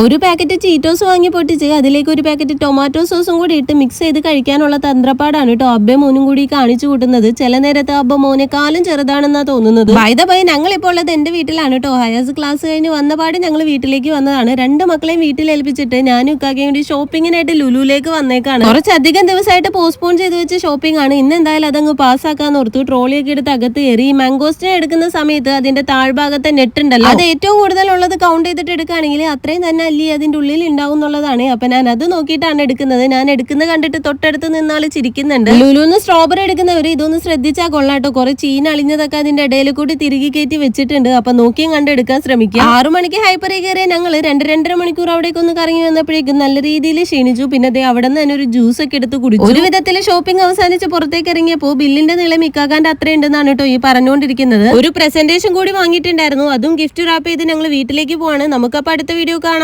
ഒരു packet Cheetos വാങ്ങി പൊട്ടിച്ച് അതിലേക്ക് ഒരു പാക്കറ്റ് ടൊമാറ്റോ സോസും കൂടി ഇട്ട് മിക്സ് ചെയ്ത് കഴിക്കാനുള്ള തന്ത്രപ്പാടാണ് കേട്ടോ അബ്ബെ മോനും കൂടി കാണിച്ചു കൂട്ടുന്നത്. ചില നേരത്ത് അബ്ബ മോനെക്കാളും ചെറുതാണെന്നാ തോന്നുന്നത്. ബൈ ഞങ്ങളിപ്പോൾ ഉള്ളത് എന്റെ വീട്ടിലാണ് കേട്ടോ. ഹയാസ് ക്ലാസ് കഴിഞ്ഞ് വന്നപാട് ഞങ്ങൾ വീട്ടിലേക്ക് വന്നതാണ്. രണ്ട് മക്കളെയും വീട്ടിൽ ഏൽപ്പിച്ചിട്ട് ഞാനും ഇക്കാക്കയും കൂടി ഷോപ്പിങ്ങിനായിട്ട് ലുലുവിലേക്ക് വന്നേക്കാണ്. കുറച്ചധികം ദിവസമായിട്ട് പോസ്റ്റ്പോൺ ചെയ്ത് വെച്ച ഷോപ്പിംഗ് ആണ്. ഇന്ന് എന്തായാലും അതങ്ങ് പാസ്സാക്കാന്ന് ഓർത്തു. ട്രോളിയൊക്കെ എടുത്ത് അകത്ത് കയറി. മാംഗോസ്റ്റിനെ എടുക്കുന്ന സമയത്ത് അതിന്റെ താഴ്ഭാഗത്തെ നെറ്റ് ഉണ്ടല്ലോ, അത് ഏറ്റവും കൂടുതൽ ഉള്ളത് കൗണ്ട് ചെയ്തിട്ട് എടുക്കുകയാണെങ്കിൽ അത്രയും തന്നെ അല്ലി അതിന്റെ ഉള്ളിൽ ഉണ്ടാവും എന്നുള്ളതാണ്. അപ്പൊ ഞാൻ അത് നോക്കിയിട്ടാണ് എടുക്കുന്നത്. ഞാൻ എടുക്കുന്നത് കണ്ടിട്ട് തൊട്ടടുത്ത് നിന്നാൾ ചിരിക്കുന്നുണ്ട്. ലുലുന്ന് സ്ട്രോബെറി എടുക്കുന്നവര് ഇതൊന്ന് ശ്രദ്ധിച്ചാൽ കൊള്ളാട്ടോ. കുറെ ചീന അളിഞ്ഞതൊക്കെ അതിന്റെ ഇടയിൽ കൂടി തിരികെ കയറ്റി വെച്ചിട്ടുണ്ട്. അപ്പൊ നോക്കിയും കണ്ടെടുക്കാൻ ശ്രമിക്കുക. 6 മണിക്ക് ഹൈപ്പറിൽ കയറിയ ഞങ്ങൾ 2-2.5 മണിക്കൂർ അവിടേക്ക് ഒന്ന് കറങ്ങി വന്നപ്പോഴേക്കും നല്ല രീതിയിൽ ക്ഷീണിച്ചു. പിന്നെ അവിടെ നിന്ന് തന്നെ ഒരു ജ്യൂസ് ഒക്കെ എടുത്ത് കുടിച്ചു. ഒരു വിധത്തിൽ ഷോപ്പിംഗ് അവസാനിച്ച് പുറത്തേക്ക് ഇറങ്ങിയപ്പോ ബില്ലിന്റെ നീളം ഇക്കാക്കാന്റെ അത്രയുണ്ടെന്നാണ് കേട്ടോ ഈ പറഞ്ഞുകൊണ്ടിരിക്കുന്നത്. ഒരു പ്രസന്റേഷൻ കൂടി വാങ്ങിയിട്ടുണ്ടായിരുന്നു. അതും ഗിഫ്റ്റ് റാപ്പ് ചെയ്ത് ഞങ്ങൾ വീട്ടിലേക്ക് പോവാണ്. നമുക്കപ്പോ അടുത്ത വീഡിയോ കാണാം.